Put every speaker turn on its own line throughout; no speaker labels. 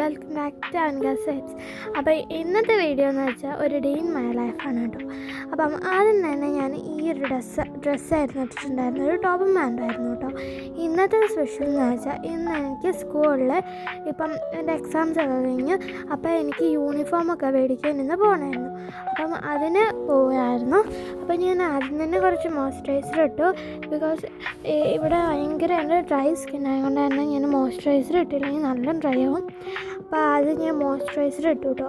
Welcome back to അൻഗാസ് vibes. അപ്പോൾ ഇന്നത്തെ വീഡിയോ എന്ന് വെച്ചാൽ ഒരു ഡേ ഇൻ മൈ ലൈഫാണ് കേട്ടോ. അപ്പം ആദ്യം തന്നെ ഞാൻ ഈ ഒരു ഡ്രസ്സായിരുന്നു ഇട്ടിട്ടുണ്ടായിരുന്നു, ഒരു ടോപ്പും പാൻറ്റുമായിരുന്നു കേട്ടോ. ഇന്നത്തെ സ്പെഷ്യൽ എന്ന് വെച്ചാൽ ഇന്ന് എനിക്ക് സ്കൂളിൽ ഇപ്പം എൻ്റെ എക്സാംസ് ഒക്കെ കഴിഞ്ഞ് അപ്പോൾ എനിക്ക് യൂണിഫോമൊക്കെ മേടിക്കാൻ ഇന്ന് പോകണമായിരുന്നു. അപ്പം അതിന് പോവുകയായിരുന്നു. അപ്പം ഞാൻ ആദ്യം തന്നെ കുറച്ച് മോയ്സ്ചറൈസർ ഇട്ടു. ബിക്കോസ് ഇവിടെ ഭയങ്കര എൻ്റെ ഡ്രൈ സ്കിൻ ആയതുകൊണ്ട് തന്നെ ഞാൻ മോയ്സ്ചറൈസർ ഇട്ടില്ലെങ്കിൽ നല്ല ഡ്രൈ ആവും. അപ്പോൾ ആദ്യം ഞാൻ മോയ്സ്ചറൈസർ ഇട്ടു കേട്ടോ.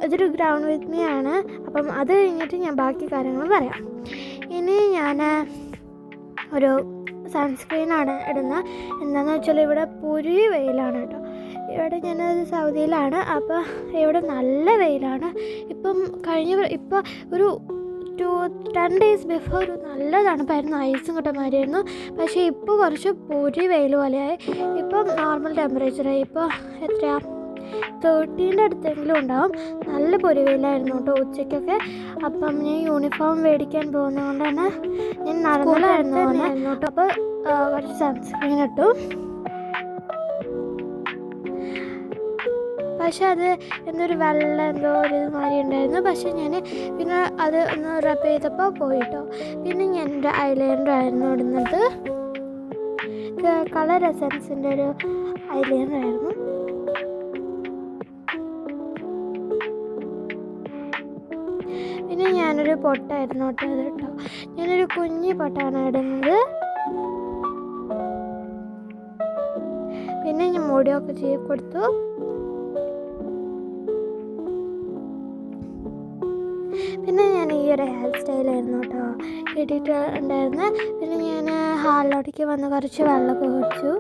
ഇതൊരു ഗ്രൗണ്ട് വിത്ത് മീ ആണ്. അപ്പം അത് കഴിഞ്ഞിട്ട് ഞാൻ ബാക്കി കാര്യങ്ങൾ പറയാം. ഇനി ഞാൻ ഒരു സൺസ്ക്രീനാണ് ഇടുന്നത്. എന്താണെന്ന് വെച്ചാൽ ഇവിടെ പൊരി വെയിലാണ് കേട്ടോ. ഇവിടെ ഞാനത് സൗദിയിലാണ്. അപ്പോൾ ഇവിടെ നല്ല വെയിലാണ്. ഇപ്പോൾ ഒരു 10 days ബിഫോർ ഒരു നല്ല തണുപ്പായിരുന്നു, ഐസും കിട്ടമായിരുന്നു. പക്ഷേ ഇപ്പോൾ കുറച്ച് പൊരി വെയിൽ പോലെയായി. ഇപ്പം നോർമൽ ടെമ്പറേച്ചറായി. ഇപ്പോൾ എത്രയാ 30 അടുത്തെങ്കിലും ഉണ്ടാവും. നല്ല പൊരി വെയിലായിരുന്നു കേട്ടോ ഉച്ചയ്ക്കൊക്കെ. അപ്പം ഞാൻ യൂണിഫോം മേടിക്കാൻ പോകുന്നത് കൊണ്ട് തന്നെ ഞാൻ നടന്നിലായിരുന്നു കേട്ടോ. അപ്പോൾ കുറച്ച് സൺസ്ക്രീൻ ഇട്ടു. പക്ഷെ അത് എന്തൊരു വെള്ളം എന്തോ ഒരു മാതിരി ഉണ്ടായിരുന്നു. പക്ഷെ ഞാൻ പിന്നെ അത് ഒന്ന് റബ് ചെയ്തപ്പോൾ പോയിട്ടോ. പിന്നെ ഞാൻ എൻ്റെ ഐലൈനർ ആയിരുന്നു ഇടുന്നത്. കളർ എസൻസിൻ്റെ ഒരു ഐലൈനർ ആയിരുന്നു. പിന്നെ ഞാനൊരു പൊട്ടായിരുന്നു കേട്ടോ അത് കേട്ടോ. ഞാനൊരു കുഞ്ഞി പൊട്ടാണ് ഇടുന്നത്. പിന്നെ ഞാൻ മുടിയൊക്കെ ചെയ്ത് കൊടുത്തു. പിന്നെ ഞാൻ ഈ ഒരു ഹെയർ സ്റ്റൈലായിരുന്നു കേട്ടോ കിട്ടിയിട്ടുണ്ടായിരുന്നത്. പിന്നെ ഞാൻ ഹാളിലോട്ടേക്ക് വന്ന് കുറച്ച് വെള്ളമൊക്കെ കുടിച്ചു.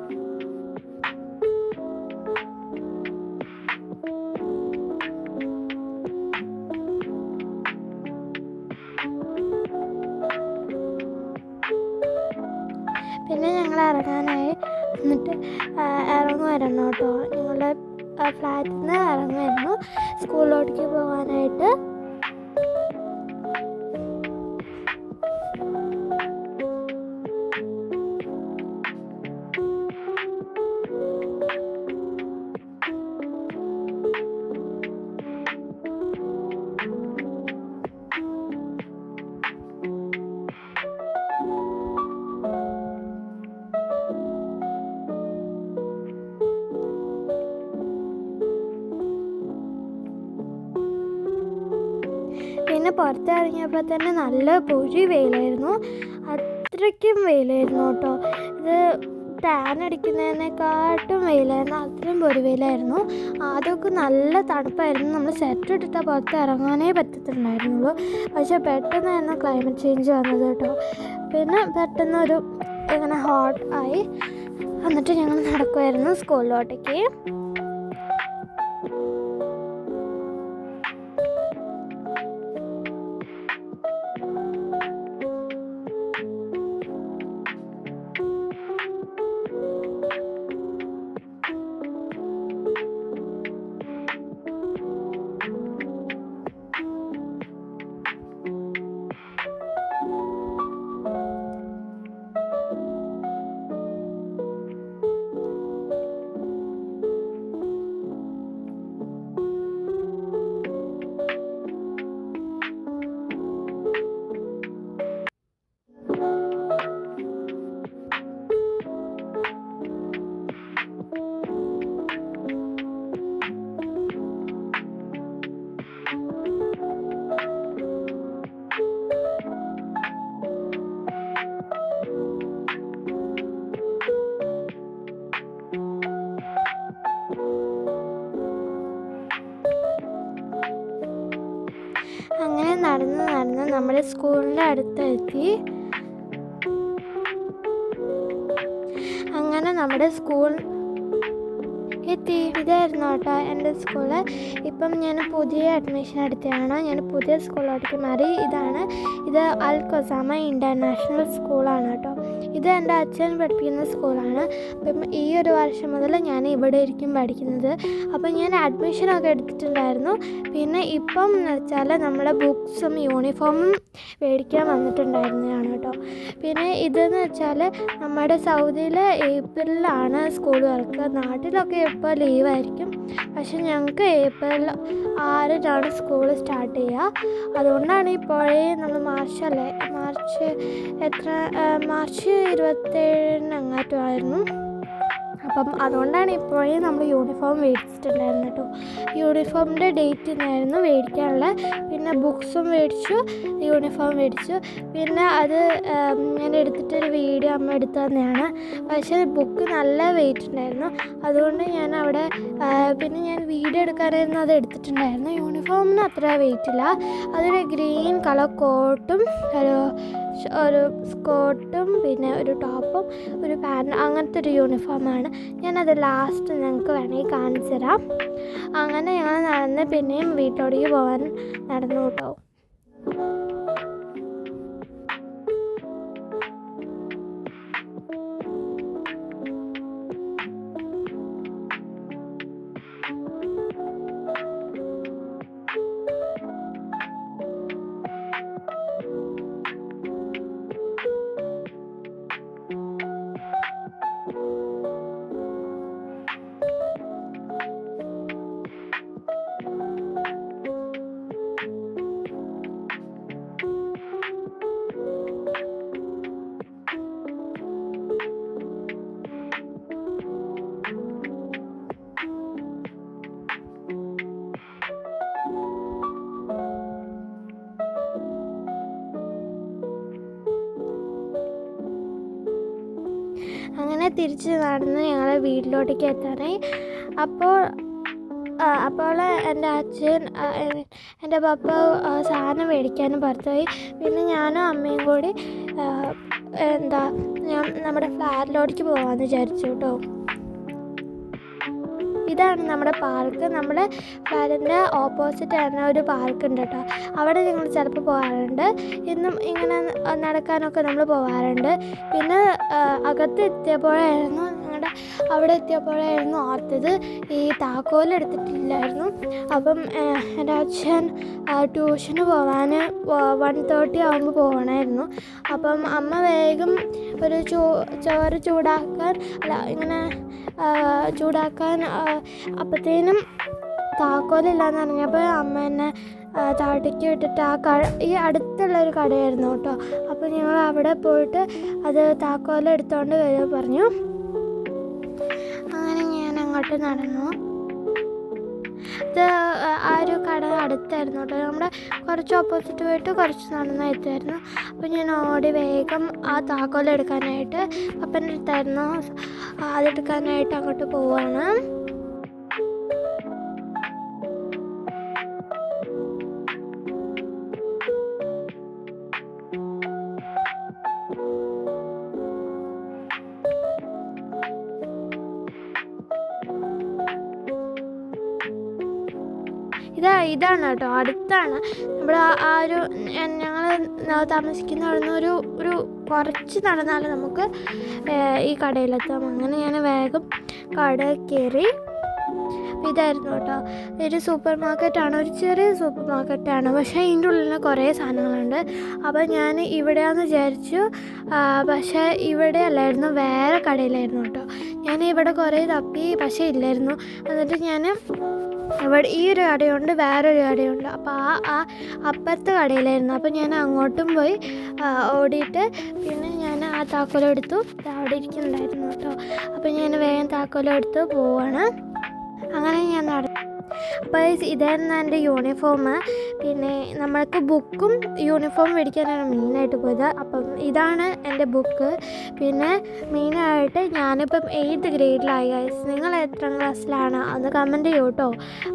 പിന്നെ ഞങ്ങൾ ഇറങ്ങാനായി. എന്നിട്ട് ഇറങ്ങുമായിരുന്നു കേട്ടോ. ഞങ്ങളുടെ ഫ്ലാറ്റിൽ നിന്ന് ഇറങ്ങുമായിരുന്നു സ്കൂളിലോട്ടേക്ക് പോകാനായിട്ട്. പിന്നെ പുറത്തിറങ്ങിയപ്പോൾ തന്നെ നല്ല പൊരി വെയിലായിരുന്നു. അത്രയ്ക്കും വെയിലായിരുന്നു കേട്ടോ. ഇത് ടാൻ അടിക്കുന്നതിനെക്കാട്ടും വെയിലായിരുന്നു. അത്രയും പൊരി വെയിലായിരുന്നു. ആദ്യമൊക്കെ നല്ല തണുപ്പായിരുന്നു. നമ്മൾ സെറ്റ് ഇട്ടിട്ട് പുറത്ത് ഇറങ്ങാനേ പറ്റത്തുണ്ടായിരുന്നുള്ളൂ. പക്ഷേ പെട്ടെന്നായിരുന്നു ക്ലൈമറ്റ് ചേഞ്ച് വന്നത് കേട്ടോ. പിന്നെ പെട്ടെന്നൊരു ഇങ്ങനെ ഹോട്ട് ആയി. എന്നിട്ട് ഞങ്ങൾ നടക്കുമായിരുന്നു സ്കൂളിലോട്ടേക്ക്. അങ്ങനെ നടന്ന് നമ്മുടെ സ്കൂളിൻ്റെ അടുത്തെത്തി. അങ്ങനെ നമ്മുടെ സ്കൂൾ എത്തി. ഇതായിരുന്നു കേട്ടോ എൻ്റെ സ്കൂള്. ഇപ്പം ഞാൻ പുതിയ അഡ്മിഷൻ എടുത്തതാണ്. ഞാൻ പുതിയ സ്കൂളിലോട്ടേക്ക് മാറി. ഇത് അൽ ഖുസാമ ഇൻ്റർനാഷണൽ സ്കൂളാണ് കേട്ടോ. ഇത് എൻ്റെ അച്ഛൻ പഠിപ്പിക്കുന്ന സ്കൂളാണ്. അപ്പം ഈ ഒരു വർഷം മുതൽ ഞാൻ ഇവിടെ ആയിരിക്കും പഠിക്കുന്നത്. അപ്പം ഞാൻ അഡ്മിഷനൊക്കെ എടുത്തിട്ടുണ്ടായിരുന്നു. പിന്നെ ഇപ്പം എന്ന് വെച്ചാൽ നമ്മളെ ബുക്സും യൂണിഫോമും മേടിക്കാൻ വന്നിട്ടുണ്ടായിരുന്നതാണ് കേട്ടോ. പിന്നെ ഇതെന്ന് വെച്ചാൽ നമ്മുടെ സൗദിയിൽ ഏപ്രിലാണ് സ്കൂൾ തുറക്കുക. നാട്ടിലൊക്കെ ഇപ്പോൾ ലീവായിരിക്കും. പക്ഷെ ഞങ്ങൾക്ക് ഏപ്രിൽ 6 സ്കൂൾ സ്റ്റാർട്ട് ചെയ്യുക. അതുകൊണ്ടാണ് ഇപ്പോഴേ നമ്മൾ മാർച്ച് 27 അങ്ങാറ്റമായിരുന്നു. അപ്പം അതുകൊണ്ടാണ് ഇപ്പോഴേ നമ്മൾ യൂണിഫോം മേടിച്ചിട്ടുണ്ടായിരുന്നു കേട്ടോ. യൂണിഫോമിൻ്റെ ഡേറ്റ് ഇന്നായിരുന്നു മേടിക്കാനുള്ളത്. പിന്നെ ബുക്സും മേടിച്ചു, യൂണിഫോം മേടിച്ചു. പിന്നെ അത് ഞാൻ എടുത്തിട്ടൊരു വീഡിയോ അമ്മ എടുത്തു തന്നെയാണ്. പക്ഷേ ബുക്ക് നല്ല വെയിറ്റ് ഉണ്ടായിരുന്നു. അതുകൊണ്ട് ഞാൻ അവിടെ പിന്നെ ഞാൻ വീഡിയോ എടുക്കാനായിരുന്നു അത് എടുത്തിട്ടുണ്ടായിരുന്നു. യൂണിഫോമിന് അത്ര വെയിറ്റ് ഇല്ല. അതൊരു ഗ്രീൻ കളർ കോട്ടും ഒരു സ്കേർട്ടും പിന്നെ ഒരു ടോപ്പും ഒരു പാൻറ്റും അങ്ങനത്തെ ഒരു യൂണിഫോമാണ്. ഞാനത് ലാസ്റ്റ് ഞങ്ങൾക്ക് വേണമെങ്കിൽ കാണിച്ചു തരാം. അങ്ങനെ ഞങ്ങൾ നടന്ന് പിന്നെയും വീട്ടിലോട്ടേക്ക് പോകാൻ നടന്നു കേട്ടോ. അങ്ങനെ തിരിച്ച് നടന്ന് ഞങ്ങൾ വീട്ടിലോട്ടേക്ക് എത്താനായി. അപ്പോൾ എൻ്റെ അച്ഛൻ എൻ്റെ പപ്പ സാധനം മേടിക്കാനും പുറത്തുപോയി. പിന്നെ ഞാനും അമ്മയും കൂടി നമ്മുടെ ഫ്ലാറ്റിലോട്ടേക്ക് പോകാമെന്ന് വിചാരിച്ചു കേട്ടോ. ഇതാണ് നമ്മുടെ പാർക്ക്. നമ്മുടെ ഫ്ലാറ്റിൻ്റെ ഓപ്പോസിറ്റ് തന്നെ ഒരു പാർക്ക് ഉണ്ട് കേട്ടോ. അവിടെ ഞങ്ങൾ ചിലപ്പോൾ പോകാറുണ്ട്. ഇന്നും ഇങ്ങനെ നടക്കാനൊക്കെ നമ്മൾ പോകാറുണ്ട്. പിന്നെ അകത്ത് എത്തിയപ്പോഴായിരുന്നു അവിടെ എത്തിയപ്പോഴായിരുന്നു ഓർത്തത് ഈ താക്കോൽ എടുത്തിട്ടില്ലായിരുന്നു. അപ്പം എൻ്റെ അച്ഛൻ ട്യൂഷന് പോകാൻ 1:30 ആകുമ്പോൾ പോകണമായിരുന്നു. അപ്പം അമ്മ വേഗം ഒരു ചോറ് ചൂടാക്കാൻ അപ്പോഴത്തേനും താക്കോലില്ലാന്ന് പറഞ്ഞപ്പോൾ അമ്മ എന്നെ താഴേക്ക് വിട്ടിട്ട് ഈ അടുത്തുള്ളൊരു കടയായിരുന്നു കേട്ടോ. അപ്പോൾ ഞങ്ങൾ അവിടെ പോയിട്ട് അത് താക്കോലെടുത്തോണ്ട് വരും പറഞ്ഞു. അങ്ങനെ ഞാൻ അങ്ങോട്ട് നടന്നു. ഇത് ആ ഒരു കട അടുത്തായിരുന്നു കേട്ടോ. നമ്മുടെ കുറച്ച് ഓപ്പോസിറ്റ് പോയിട്ട് കുറച്ച് നടന്ന് എത്തുമായിരുന്നു. അപ്പോൾ ഞാൻ ഓടി വേഗം ആ താക്കോലെടുക്കാനായിട്ട് അപ്പൻ്റെ അടുത്തായിരുന്നു, അതെടുക്കാനായിട്ട് അങ്ങോട്ട് പോവാണ്. ഇതാണ് കേട്ടോ, അടുത്താണ്. നമ്മുടെ ആ ഒരു ഞങ്ങൾ താമസിക്കുന്ന അവിടെ നിന്ന് ഒരു കുറച്ച് നടന്നാൽ നമുക്ക് ഈ കടയിലെത്താം. അങ്ങനെ ഞാൻ വേഗം കട കയറി. ഇതായിരുന്നു കേട്ടോ, ഒരു സൂപ്പർ മാർക്കറ്റാണ്, ഒരു ചെറിയ സൂപ്പർ മാർക്കറ്റാണ്. പക്ഷേ ഇതിൻ്റെ ഉള്ളിൽ കുറേ സാധനങ്ങളുണ്ട്. അപ്പോൾ ഞാൻ ഇവിടെയാണെന്ന് വിചാരിച്ചു. പക്ഷേ ഇവിടെ അല്ലായിരുന്നു, വേറെ കടയിലായിരുന്നു കേട്ടോ. ഞാൻ ഇവിടെ കുറേ തപ്പി, പക്ഷേ ഇല്ലായിരുന്നു. എന്നിട്ട് ഞാൻ ഇവിടെ ഈ ഒരു കടയുണ്ട്, വേറൊരു കടയുണ്ട്. അപ്പോൾ ആ അപ്പുറത്തെ കടയിലായിരുന്നു. അപ്പോൾ ഞാൻ അങ്ങോട്ടും പോയി ഓടിയിട്ട് പിന്നെ ഞാൻ ആ താക്കോലെടുത്തു. അവിടെ ഇരിക്കുന്നുണ്ടായിരുന്നു കേട്ടോ. അപ്പോൾ ഞാൻ വേഗം താക്കോലെടുത്ത് പോവാണ്. അങ്ങനെ ഞാൻ നടന്നു. അപ്പോൾ ഇതായിരുന്നു എൻ്റെ യൂണിഫോം. പിന്നെ നമ്മൾക്ക് ബുക്കും യൂണിഫോം മേടിക്കാനാണ് മെയിനായിട്ട് പോയത്. അപ്പം ഇതാണ് എൻ്റെ ബുക്ക്. പിന്നെ മെയിനായിട്ട് ഞാനിപ്പം 8th ഗ്രേഡിലായി. നിങ്ങൾ എത്രാം ക്ലാസ്സിലാണ് അന്ന് കമൻറ്റ് ചെയ്യൂ കേട്ടോ.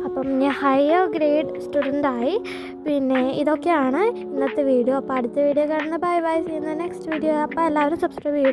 അപ്പം ഞാൻ ഹയർ ഗ്രേഡ് സ്റ്റുഡൻ്റായി. പിന്നെ ഇതൊക്കെയാണ് ഇന്നത്തെ വീഡിയോ. അപ്പോൾ അടുത്ത വീഡിയോ കാണുന്ന bye. See in the next video. അപ്പോൾ എല്ലാവരും സബ്സ്ക്രൈബ് ചെയ്യും.